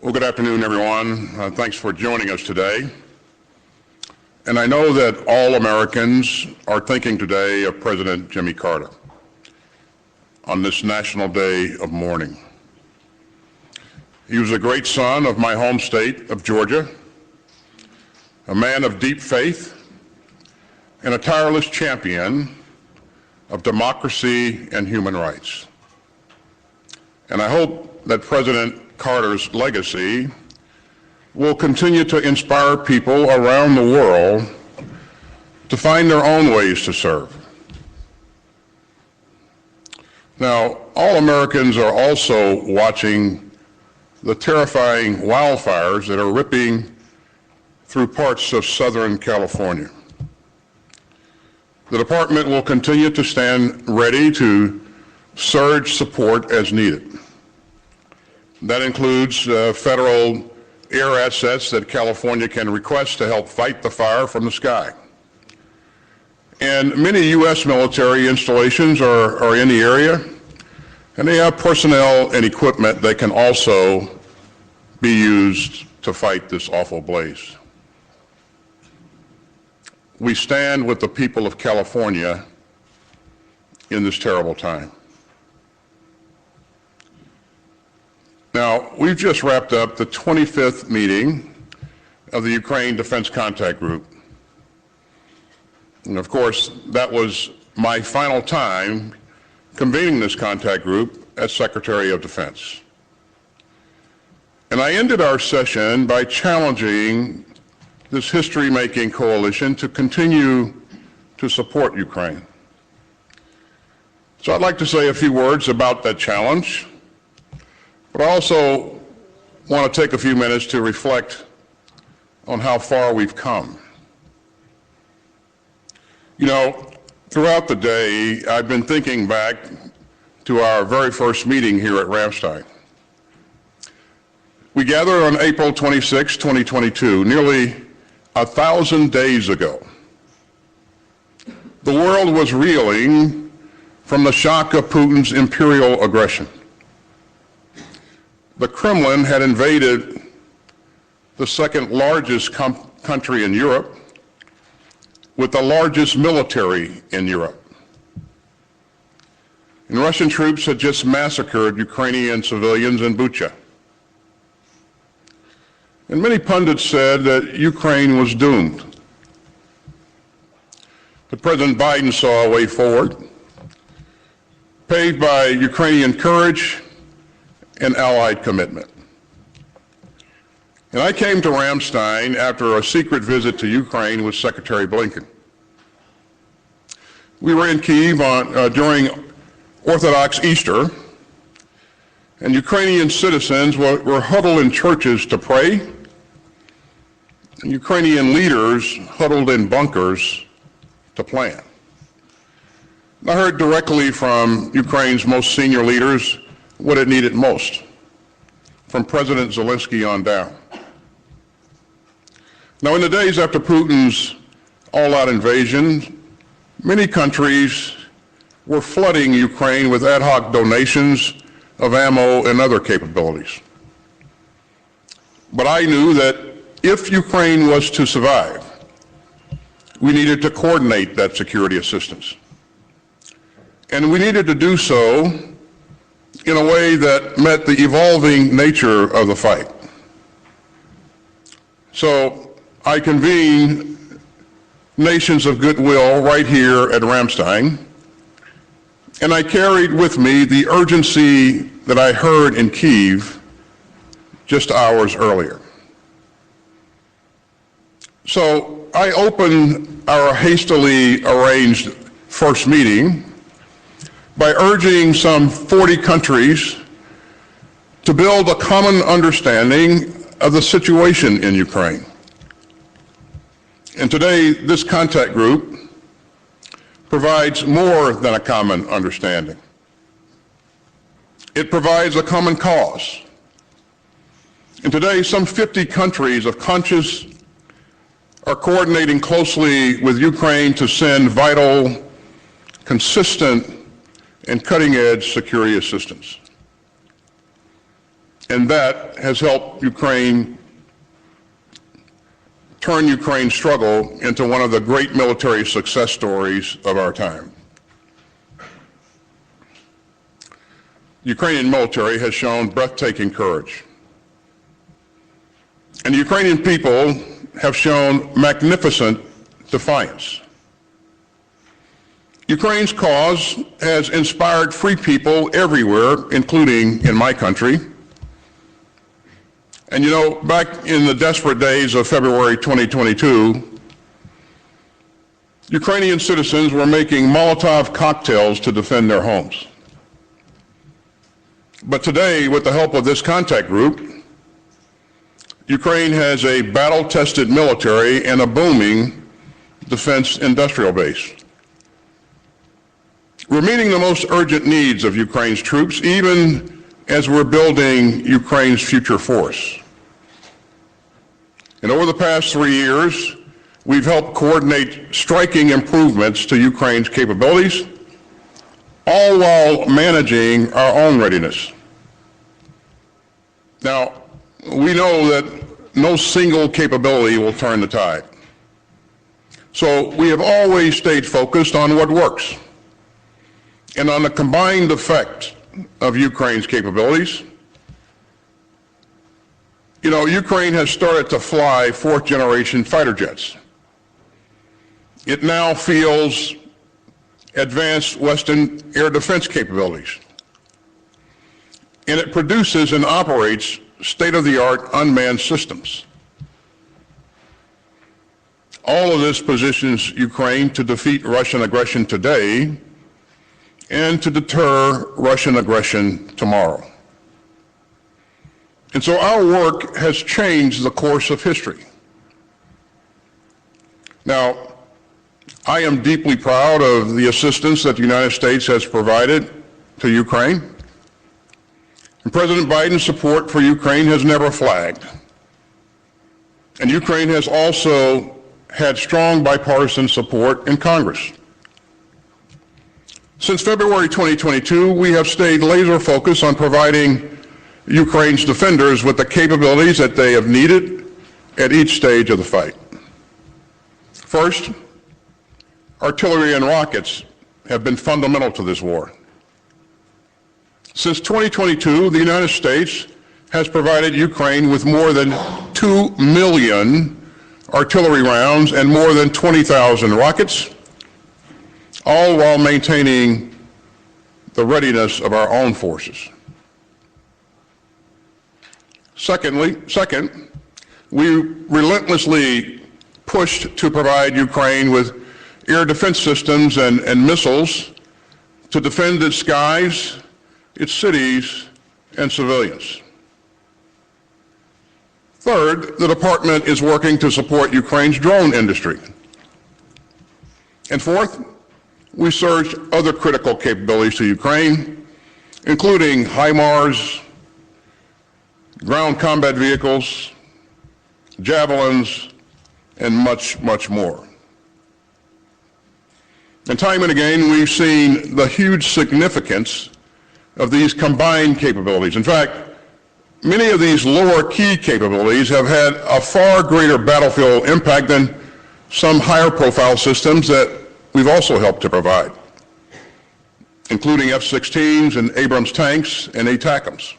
Well, good afternoon, everyone. Thanks for joining us today. And I know that all Americans are thinking today of President Jimmy Carter on this National Day of Mourning. He was a great son of my home state of Georgia, a man of deep faith, and a tireless champion of democracy and human rights. And I hope that President Carter's legacy will continue to inspire people around the world to find their own ways to serve. Now, all Americans are also watching the terrifying wildfires that are ripping through parts of Southern California. The department will continue to stand ready to surge support as needed. That includes federal air assets that California can request to help fight the fire from the sky. And many U.S. military installations are in the area, and they have personnel and equipment that can also be used to fight this awful blaze. We stand with the people of California in this terrible time. Now, we've just wrapped up the 25th meeting of the Ukraine Defense Contact Group. And of course, that was my final time convening this contact group as Secretary of Defense. And I ended our session by challenging this history-making coalition to continue to support Ukraine. So I'd like to say a few words about that challenge. But I also want to take a few minutes to reflect on how far we've come. You know, throughout the day, I've been thinking back to our very first meeting here at Ramstein. We gathered on April 26, 2022, nearly 1,000 days ago. The world was reeling from the shock of Putin's imperial aggression. The Kremlin had invaded the second largest country in Europe with the largest military in Europe. And Russian troops had just massacred Ukrainian civilians in Bucha. And many pundits said that Ukraine was doomed. But President Biden saw a way forward, paved by Ukrainian courage and allied commitment. And I came to Ramstein after a secret visit to Ukraine with Secretary Blinken. We were in Kyiv during Orthodox Easter, and Ukrainian citizens were huddled in churches to pray, and Ukrainian leaders huddled in bunkers to plan. I heard directly from Ukraine's most senior leaders what it needed most, from President Zelensky on down. Now, in the days after Putin's all-out invasion, many countries were flooding Ukraine with ad hoc donations of ammo and other capabilities. But I knew that if Ukraine was to survive, we needed to coordinate that security assistance. And we needed to do so in a way that met the evolving nature of the fight. So I convened nations of goodwill right here at Ramstein, and I carried with me the urgency that I heard in Kyiv just hours earlier. So I opened our hastily arranged first meeting by urging some 40 countries to build a common understanding of the situation in Ukraine. And today, this contact group provides more than a common understanding. It provides a common cause. And today, some 50 countries of conscience are coordinating closely with Ukraine to send vital, consistent, and cutting-edge security assistance. and that has helped turn Ukraine's struggle into one of the great military success stories of our time. The Ukrainian military has shown breathtaking courage. And the Ukrainian people have shown magnificent defiance. Ukraine's cause has inspired free people everywhere, including in my country. And you know, back in the desperate days of February 2022, Ukrainian citizens were making Molotov cocktails to defend their homes. But today, with the help of this contact group, Ukraine has a battle-tested military and a booming defense industrial base. We're meeting the most urgent needs of Ukraine's troops, even as we're building Ukraine's future force. And over the past 3 years, we've helped coordinate striking improvements to Ukraine's capabilities, all while managing our own readiness. Now, we know that no single capability will turn the tide. So we have always stayed focused on what works and on the combined effect of Ukraine's capabilities. You know, Ukraine has started to fly fourth-generation fighter jets. It now fields advanced Western air defense capabilities. And it produces and operates state-of-the-art unmanned systems. All of this positions Ukraine to defeat Russian aggression today and to deter Russian aggression tomorrow. And so our work has changed the course of history. Now, I am deeply proud of the assistance that the United States has provided to Ukraine. And President Biden's support for Ukraine has never flagged. And Ukraine has also had strong bipartisan support in Congress. Since February 2022, we have stayed laser focused on providing Ukraine's defenders with the capabilities that they have needed at each stage of the fight. First, artillery and rockets have been fundamental to this war. Since 2022, the United States has provided Ukraine with more than 2 million artillery rounds and more than 20,000 rockets, all while maintaining the readiness of our own forces. Second, we relentlessly pushed to provide Ukraine with air defense systems and missiles to defend its skies, its cities, and civilians. Third, the department is working to support Ukraine's drone industry. And fourth, we surged other critical capabilities to Ukraine, including HIMARS, ground combat vehicles, javelins, and much, much more. And time and again, we've seen the huge significance of these combined capabilities. In fact, many of these lower key capabilities have had a far greater battlefield impact than some higher profile systems that we've also helped to provide, including F-16s and Abrams tanks and ATACMS.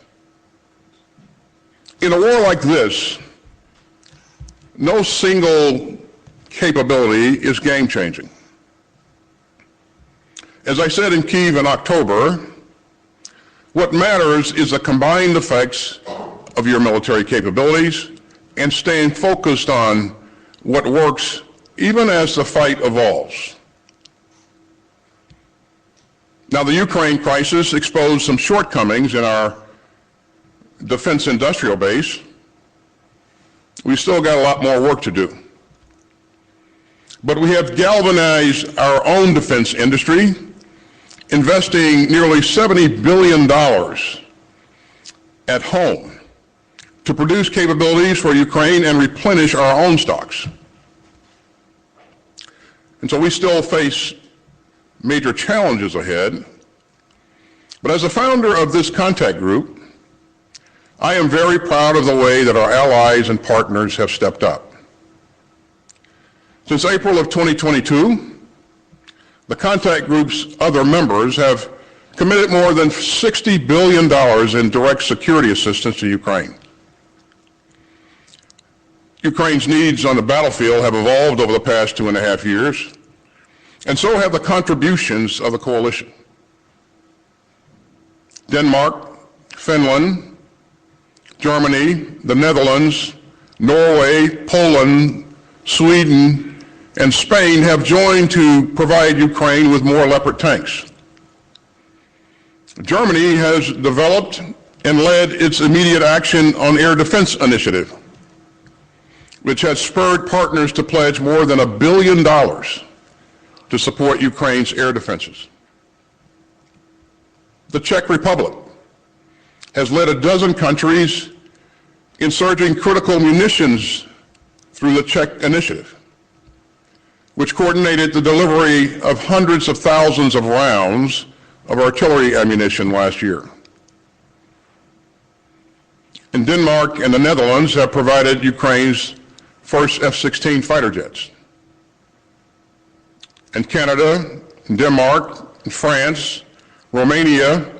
In a war like this, no single capability is game-changing. As I said in Kyiv in October, what matters is the combined effects of your military capabilities and staying focused on what works even as the fight evolves. Now, the Ukraine crisis exposed some shortcomings in our defense industrial base. We've still got a lot more work to do. But we have galvanized our own defense industry, investing nearly $70 billion at home to produce capabilities for Ukraine and replenish our own stocks. And so we still face major challenges ahead. But as a founder of this contact group, I am very proud of the way that our allies and partners have stepped up. Since April of 2022, the contact group's other members have committed more than $60 billion in direct security assistance to Ukraine. Ukraine's needs on the battlefield have evolved over the past 2.5 years, and so have the contributions of the coalition. Denmark, Finland, Germany, the Netherlands, Norway, Poland, Sweden, and Spain have joined to provide Ukraine with more Leopard tanks. Germany has developed and led its immediate action on air defense initiative, which has spurred partners to pledge more than $1 billion to support Ukraine's air defenses. The Czech Republic has led a dozen countries in surging critical munitions through the Czech Initiative, which coordinated the delivery of hundreds of thousands of rounds of artillery ammunition last year. And Denmark and the Netherlands have provided Ukraine's first F-16 fighter jets. And Canada, Denmark, France, Romania,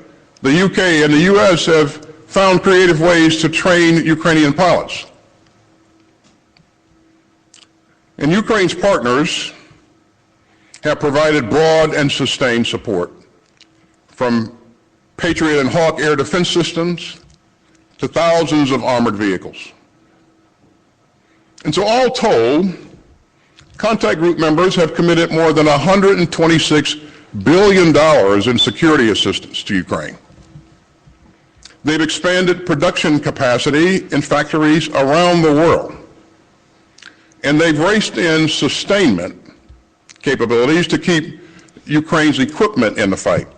the UK, and the U.S. have found creative ways to train Ukrainian pilots. And Ukraine's partners have provided broad and sustained support, from Patriot and Hawk air defense systems to thousands of armored vehicles. And so all told, contact group members have committed more than $126 billion in security assistance to Ukraine. They've expanded production capacity in factories around the world, and they've raced in sustainment capabilities to keep Ukraine's equipment in the fight.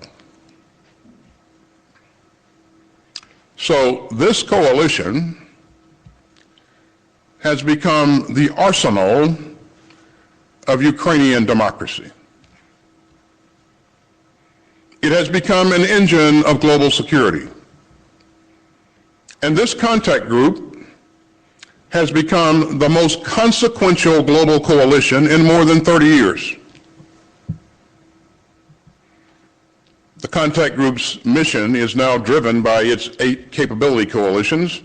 So this coalition has become the arsenal of Ukrainian democracy. It has become an engine of global security. And this contact group has become the most consequential global coalition in more than 30 years. The contact group's mission is now driven by its 8 capability coalitions,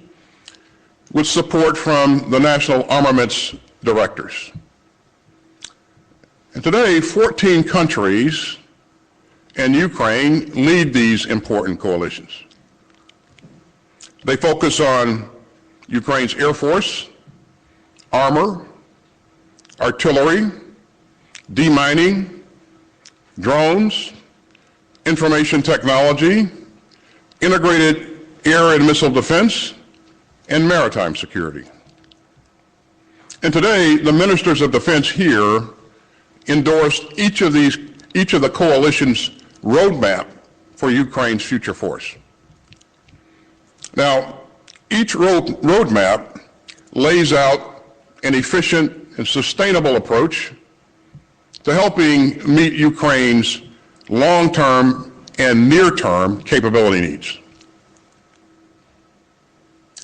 with support from the national armaments directors. And today, 14 countries and Ukraine lead these important coalitions. They focus on Ukraine's Air Force, armor, artillery, demining, drones, information technology, integrated air and missile defense, and maritime security. And today, the ministers of defense here endorsed each of the coalition's roadmap for Ukraine's future force. Now, each roadmap lays out an efficient and sustainable approach to helping meet Ukraine's long-term and near-term capability needs.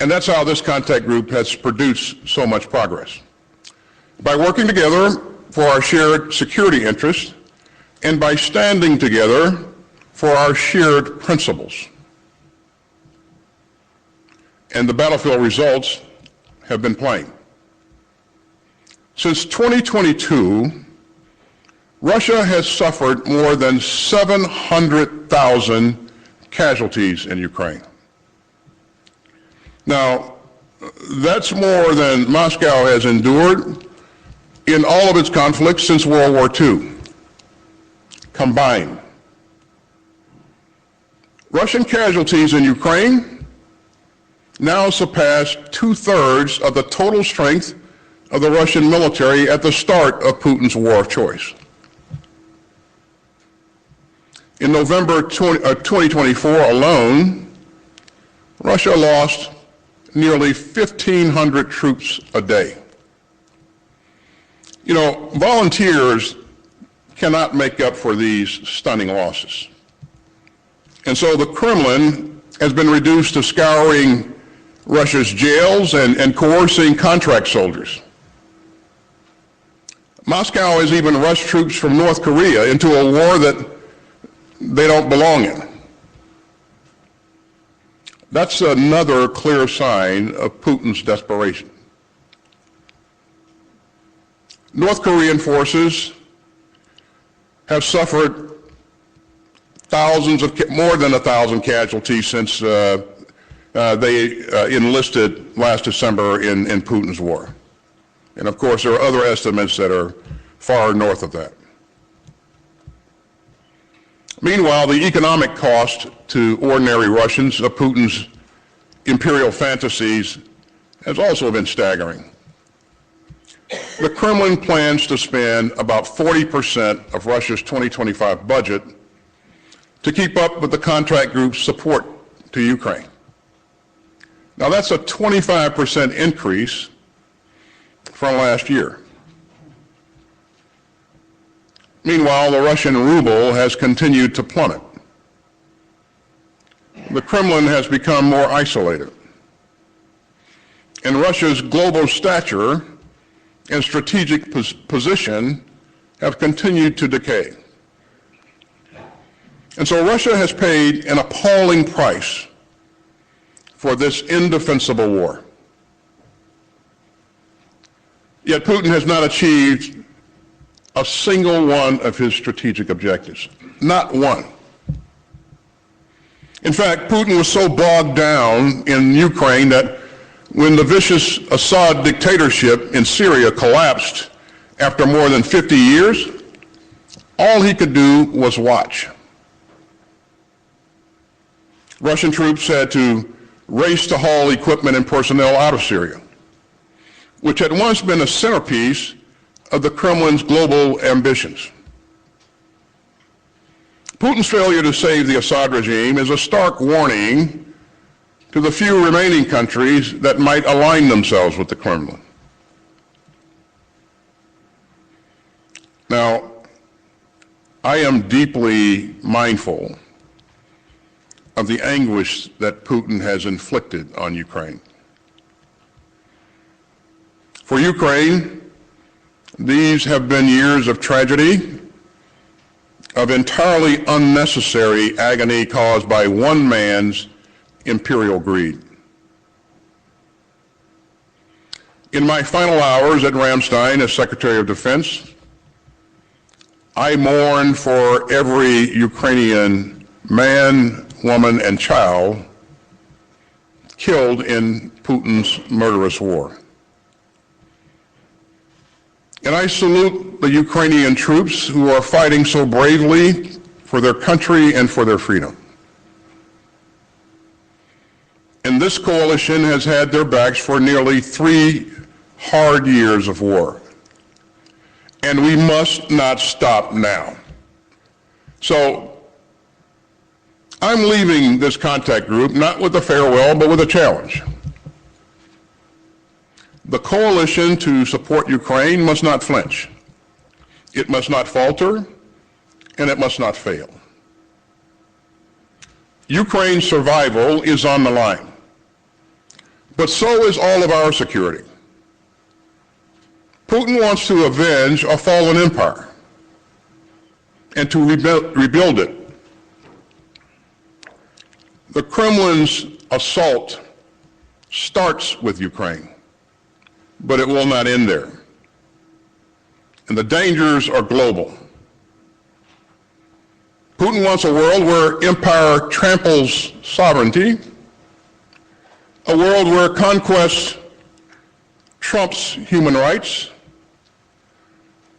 And that's how this contact group has produced so much progress. By working together for our shared security interests, and by standing together for our shared principles. And the battlefield results have been plain. Since 2022, Russia has suffered more than 700,000 casualties in Ukraine. Now, that's more than Moscow has endured in all of its conflicts since World War II, combined. Russian casualties in Ukraine now surpass 2/3 of the total strength of the Russian military at the start of Putin's war of choice. In November 2024 alone, Russia lost nearly 1,500 troops a day. You know, volunteers cannot make up for these stunning losses. And so the Kremlin has been reduced to scouring Russia's jails and coercing contract soldiers. Moscow has even rushed troops from North Korea into a war that they don't belong in. That's another clear sign of Putin's desperation. North Korean forces have suffered more than 1,000 casualties since they enlisted last December in Putin's war. And of course, there are other estimates that are far north of that. Meanwhile, the economic cost to ordinary Russians of Putin's imperial fantasies has also been staggering. The Kremlin plans to spend about 40% of Russia's 2025 budget to keep up with the contract group's support to Ukraine. Now that's a 25% increase from last year. Meanwhile, the Russian ruble has continued to plummet. The Kremlin has become more isolated, and Russia's global stature and strategic position have continued to decay. And so Russia has paid an appalling price for this indefensible war. Yet Putin has not achieved a single one of his strategic objectives. Not one. In fact, Putin was so bogged down in Ukraine that when the vicious Assad dictatorship in Syria collapsed after more than 50 years, all he could do was watch. Russian troops had to race to haul equipment and personnel out of Syria, which had once been a centerpiece of the Kremlin's global ambitions. Putin's failure to save the Assad regime is a stark warning to the few remaining countries that might align themselves with the Kremlin. Now, I am deeply mindful of the anguish that Putin has inflicted on Ukraine. For Ukraine, these have been years of tragedy, of entirely unnecessary agony caused by one man's imperial greed. In my final hours at Ramstein as Secretary of Defense, I mourn for every Ukrainian man, woman, and child killed in Putin's murderous war. And I salute the Ukrainian troops who are fighting so bravely for their country and for their freedom. And this coalition has had their backs for nearly 3 hard years of war. And we must not stop now. So I'm leaving this contact group not with a farewell, but with a challenge. The coalition to support Ukraine must not flinch. It must not falter, and it must not fail. Ukraine's survival is on the line, but so is all of our security. Putin wants to avenge a fallen empire and to rebuild it. The Kremlin's assault starts with Ukraine, but it will not end there. And the dangers are global. Putin wants a world where empire tramples sovereignty, a world where conquest trumps human rights,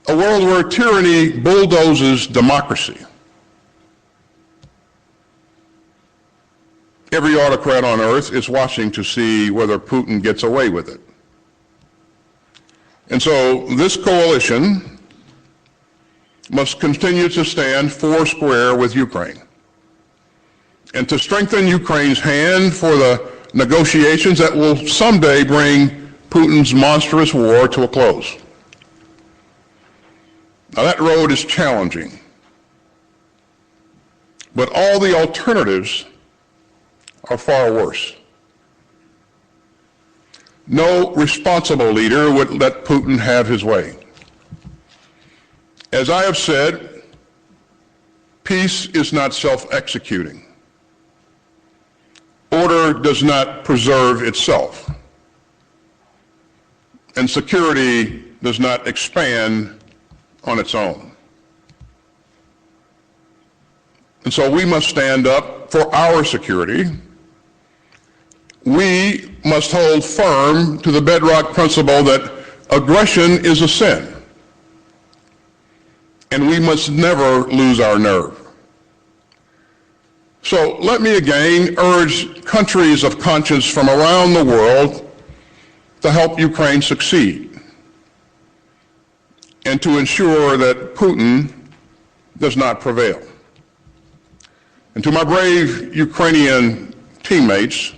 a world where tyranny bulldozes democracy. Every autocrat on earth is watching to see whether Putin gets away with it. And so this coalition must continue to stand foursquare with Ukraine and to strengthen Ukraine's hand for the negotiations that will someday bring Putin's monstrous war to a close. Now that road is challenging, but all the alternatives are far worse. No responsible leader would let Putin have his way. As I have said, peace is not self-executing. Order does not preserve itself. And security does not expand on its own. And so we must stand up for our security. We must hold firm to the bedrock principle that aggression is a sin. And we must never lose our nerve. So let me again urge countries of conscience from around the world to help Ukraine succeed and to ensure that Putin does not prevail. And to my brave Ukrainian teammates,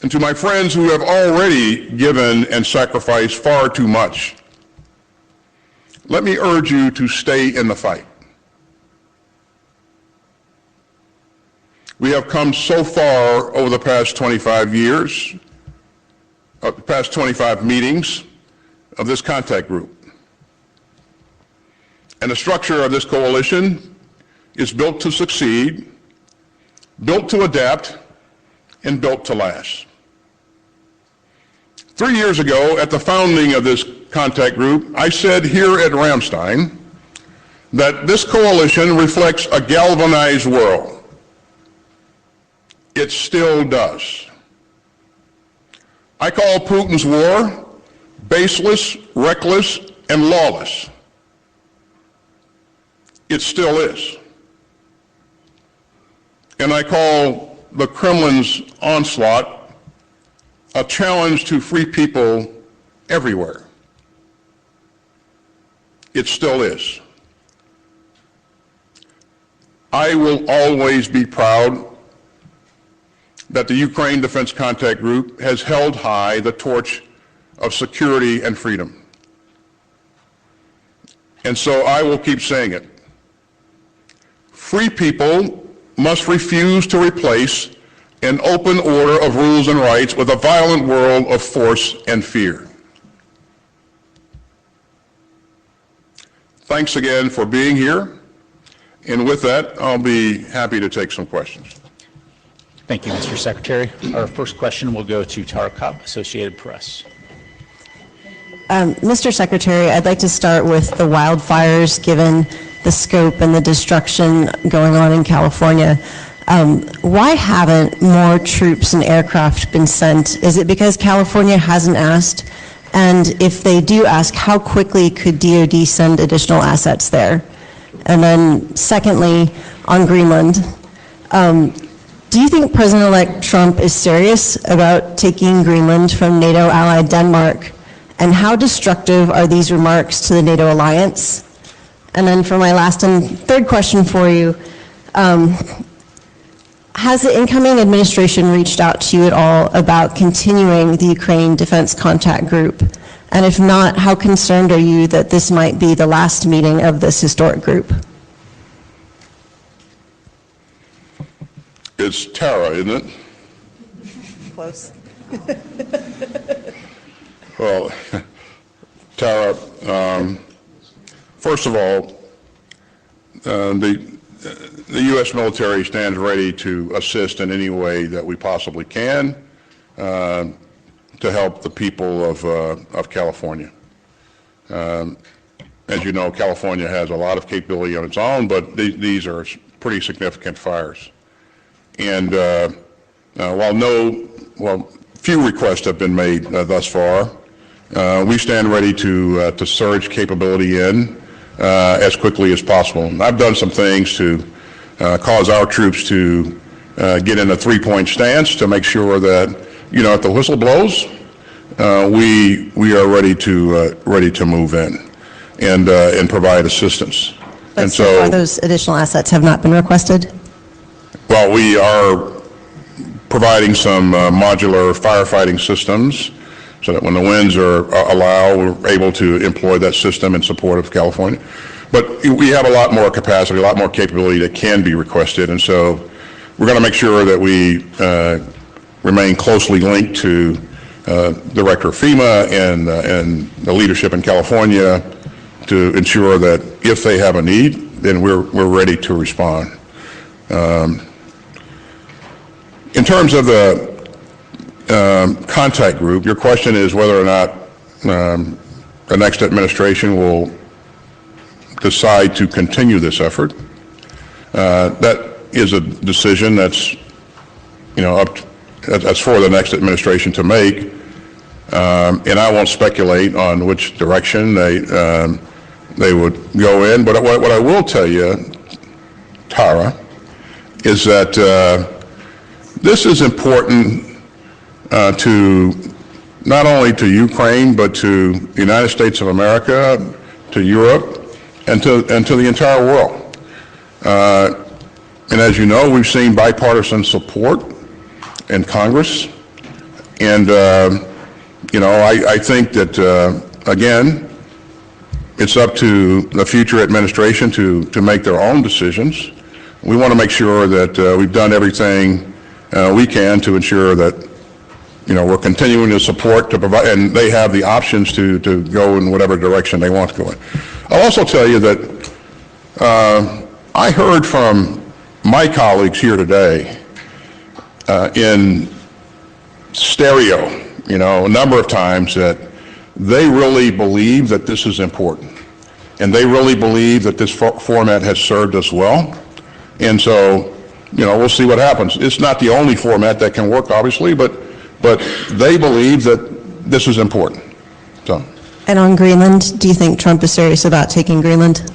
and to my friends who have already given and sacrificed far too much, let me urge you to stay in the fight. We have come so far over the past 25 years, the past 25 meetings of this contact group. And the structure of this coalition is built to succeed, built to adapt, and built to last. 3 years ago, at the founding of this contact group, I said here at Ramstein that this coalition reflects a galvanized world. It still does. I call Putin's war baseless, reckless, and lawless. It still is. And I call the Kremlin's onslaught a challenge to free people everywhere. It still is. I will always be proud that the Ukraine Defense Contact Group has held high the torch of security and freedom. And so I will keep saying it. Free people must refuse to replace an open order of rules and rights with a violent world of force and fear. Thanks again for being here. And with that, I'll be happy to take some questions. Thank you, Mr. Secretary. Our first question will go to Tara Kopp, Associated Press. Mr. Secretary, I'd like to start with the wildfires, given the scope and the destruction going on in California. Why haven't more troops and aircraft been sent? Is it because California hasn't asked? And if they do ask, how quickly could DoD send additional assets there? And then secondly, on Greenland, do you think President-elect Trump is serious about taking Greenland from NATO ally Denmark? And how destructive are these remarks to the NATO alliance? And then for my last and third question for you, has the incoming administration reached out to you at all about continuing the Ukraine Defense Contact Group? And if not, how concerned are you that this might be the last meeting of this historic group? It's Tara, isn't it? Close. Well, Tara, first of all, the U.S. military stands ready to assist in any way that we possibly can to help the people of California. As you know, California has a lot of capability on its own, but these are pretty significant fires. And while few requests have been made thus far, we stand ready to surge capability in as quickly as possible. And I've done some things to cause our troops to get in a three-point stance to make sure that, if the whistle blows, we are ready to move in and provide assistance. But and so far those additional assets have not been requested? Well, we are providing some modular firefighting systems so that when the winds allow, we're able to employ that system in support of California. But we have a lot more capacity, a lot more capability that can be requested, and so we're going to make sure that we remain closely linked to Director of FEMA and the leadership in California to ensure that if they have a need, then we're ready to respond. In terms of the contact group, your question is whether or not the next administration will decide to continue this effort. That is a decision that's, that's for the next administration to make, and I won't speculate on which direction they would go in. But what I will tell you, Tara, is that this is important to not only to Ukraine, but to the United States of America, to Europe, and to the entire world. And as you know, we've seen bipartisan support in Congress. And, I think that, again, it's up to the future administration to make their own decisions. We want to make sure that we've done everything we can to ensure that, we're continuing to support, to provide, and they have the options to go in whatever direction they want to go in. I'll also tell you that I heard from my colleagues here today in stereo, a number of times that they really believe that this is important. And they really believe that this format has served us well. And so, we'll see what happens. It's not the only format that can work, obviously, but they believe that this is important. So. And on Greenland, do you think Trump is serious about taking Greenland?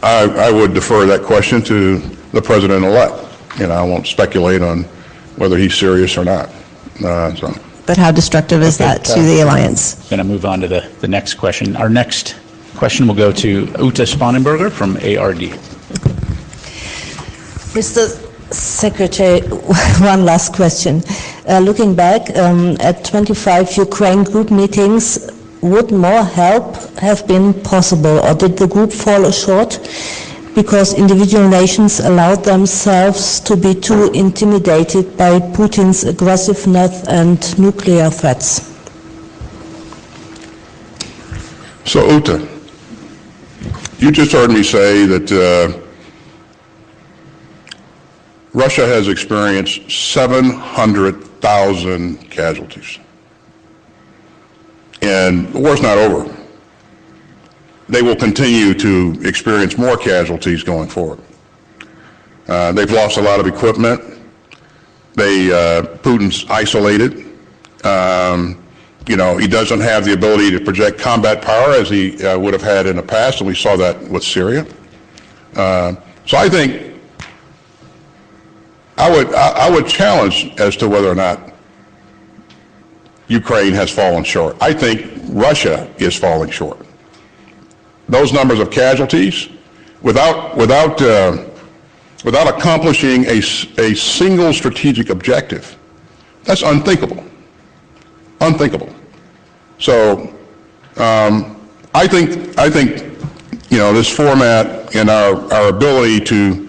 I would defer that question to the president-elect. I won't speculate on whether he's serious or not. But how destructive is that to the alliance? Going to move on to the next question. Our next question will go to Uta Spanenberger from ARD. Mr. Secretary, one last question. Looking back at 25 Ukraine group meetings, would more help have been possible, or did the group fall short because individual nations allowed themselves to be too intimidated by Putin's aggressiveness and nuclear threats? So, Uta, you just heard me say that Russia has experienced 700,000 casualties. And the war's not over. They will continue to experience more casualties going forward. They've lost a lot of equipment. Putin's isolated. He doesn't have the ability to project combat power as he would have had in the past, and we saw that with Syria. So I think I would challenge as to whether or not Ukraine has fallen short. I think Russia is falling short. Those numbers of casualties, without accomplishing a single strategic objective, that's unthinkable. Unthinkable. So I think this format and our ability to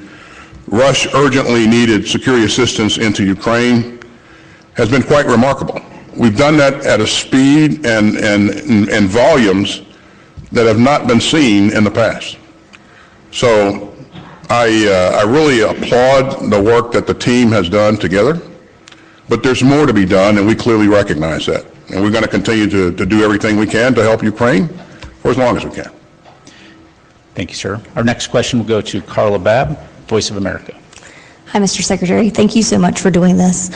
rush urgently needed security assistance into Ukraine has been quite remarkable. We've done that at a speed and volumes that have not been seen in the past. So I really applaud the work that the team has done together, but there's more to be done, and we clearly recognize that. And we're going to continue to do everything we can to help Ukraine for as long as we can. Thank you, sir. Our next question will go to Carla Babb, Voice of America. Hi, Mr. Secretary. Thank you so much for doing this.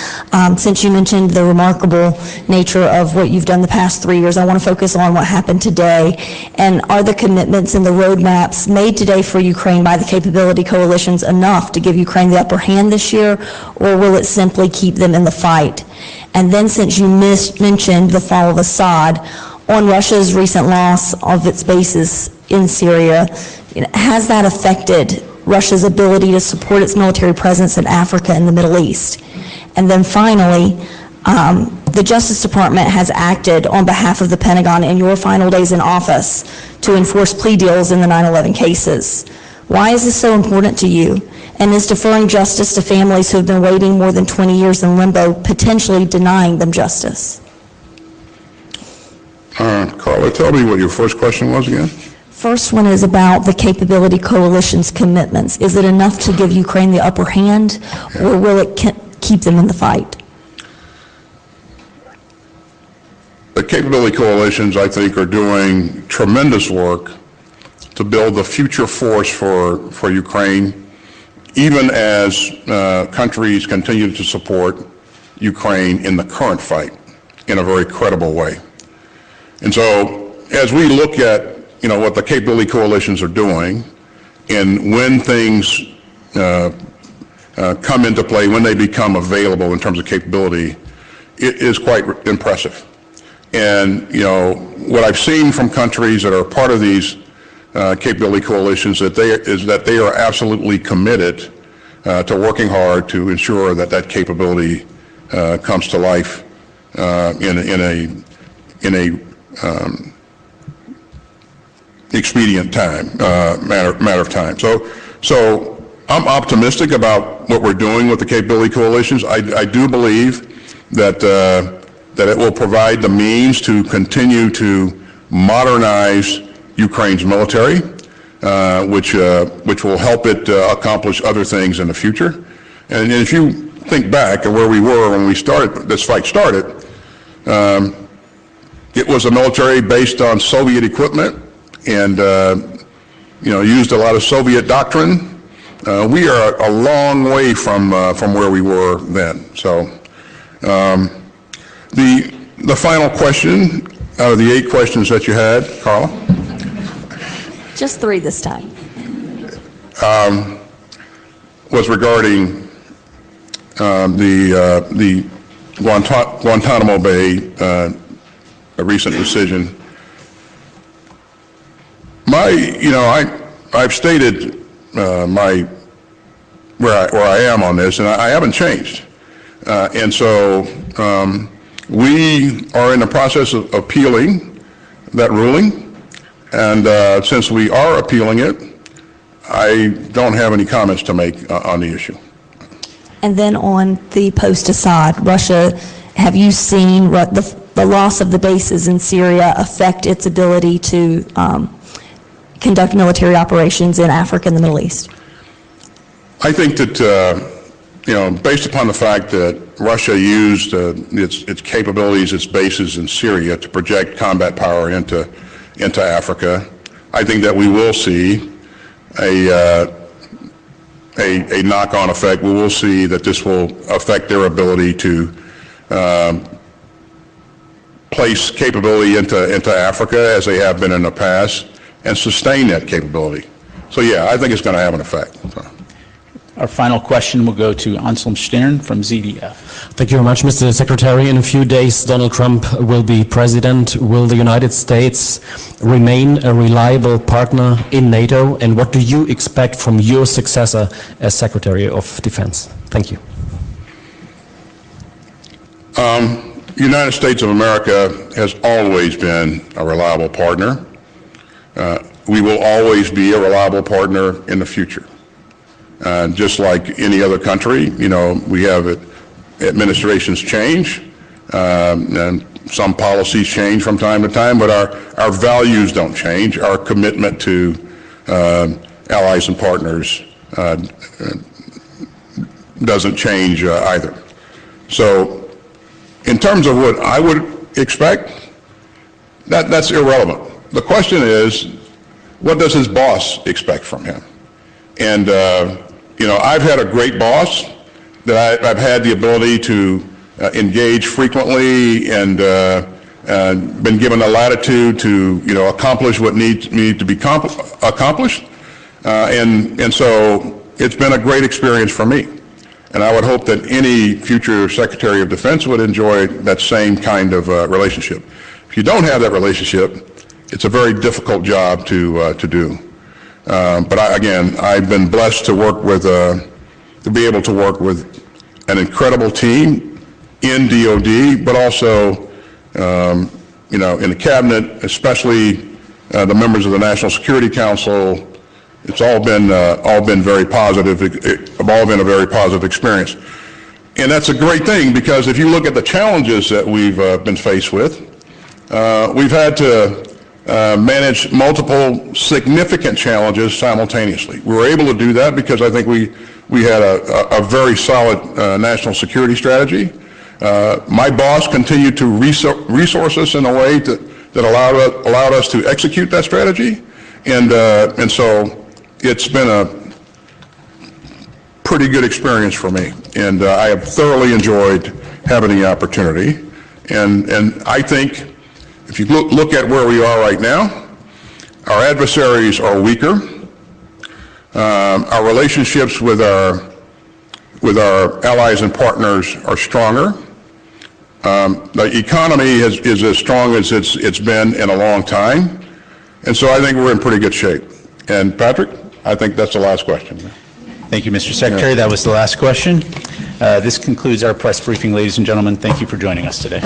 Since you mentioned the remarkable nature of what you've done the past 3 years, I want to focus on what happened today. And are the commitments and the roadmaps made today for Ukraine by the capability coalitions enough to give Ukraine the upper hand this year, or will it simply keep them in the fight? And then, since you mentioned the fall of Assad, on Russia's recent loss of its bases in Syria, has that affected Russia's ability to support its military presence in Africa and the Middle East? And then finally, the Justice Department has acted on behalf of the Pentagon in your final days in office to enforce plea deals in the 9/11 cases. Why is this so important to you? And is deferring justice to families who have been waiting more than 20 years in limbo potentially denying them justice? Carla, tell me what your first question was again. First one is about the capability coalition's commitments. Is it enough to give Ukraine the upper hand, or will it keep them in the fight? The capability coalitions, I think, are doing tremendous work to build the future force for Ukraine, even as countries continue to support Ukraine in the current fight in a very credible way. And so as we look at what the capability coalitions are doing, and when things come into play, when they become available in terms of capability, it is quite impressive. And what I've seen from countries that are part of these capability coalitions is that they are absolutely committed to working hard to ensure that that capability comes to life in a expedient time, matter of time. So I'm optimistic about what we're doing with the capability coalitions. I do believe that it will provide the means to continue to modernize Ukraine's military, which will help it accomplish other things in the future. And if you think back to where we were when this fight started, it was a military based on Soviet equipment and used a lot of Soviet doctrine. We are a long way from where we were then. So the final question out of the 8 questions that you had, Carla? Just 3 this time. Was regarding the Guantanamo Bay a recent decision. I've stated where I am on this, and I haven't changed. And so we are in the process of appealing that ruling, and since we are appealing it, I don't have any comments to make on the issue. And then on the post-Assad, Russia, have you seen the loss of the bases in Syria affect its ability to conduct military operations in Africa and the Middle East? I think that, based upon the fact that Russia used its capabilities, its bases in Syria to project combat power into Africa, I think that we will see a knock-on effect. We will see that this will affect their ability to place capability into Africa as they have been in the past and sustain that capability. So yeah, I think it's going to have an effect. So. Our final question will go to Anselm Stern from ZDF. Thank you very much, Mr. Secretary. In a few days, Donald Trump will be president. Will the United States remain a reliable partner in NATO? And what do you expect from your successor as Secretary of Defense? Thank you. The United States of America has always been a reliable partner. We will always be a reliable partner in the future. Just like any other country, we have administrations change, and some policies change from time to time, but our values don't change. Our commitment to allies and partners doesn't change either. So in terms of what I would expect, that's irrelevant. The question is, what does his boss expect from him? And I've had a great boss that I've had the ability to engage frequently and been given the latitude to accomplish what needs to be accomplished, and so it's been a great experience for me. And I would hope that any future Secretary of Defense would enjoy that same kind of relationship. If you don't have that relationship, it's a very difficult job to do. But I've been blessed to work with, to be able to work with an incredible team in DOD, but also, in the cabinet, especially the members of the National Security Council. It's all been very positive. All been a very positive experience, and that's a great thing, because if you look at the challenges that we've been faced with, we've had to manage multiple significant challenges simultaneously. We were able to do that because I think we had a very solid national security strategy. My boss continued to resource us in a way that allowed us to execute that strategy, and so it's been a pretty good experience for me, and I have thoroughly enjoyed having the opportunity. And I think if you look at where we are right now, our adversaries are weaker. Our relationships with our allies and partners are stronger. The economy is as strong as it's been in a long time, and so I think we're in pretty good shape. And Patrick, I think that's the last question. Thank you, Mr. Secretary. That was the last question. This concludes our press briefing, ladies and gentlemen. Thank you for joining us today.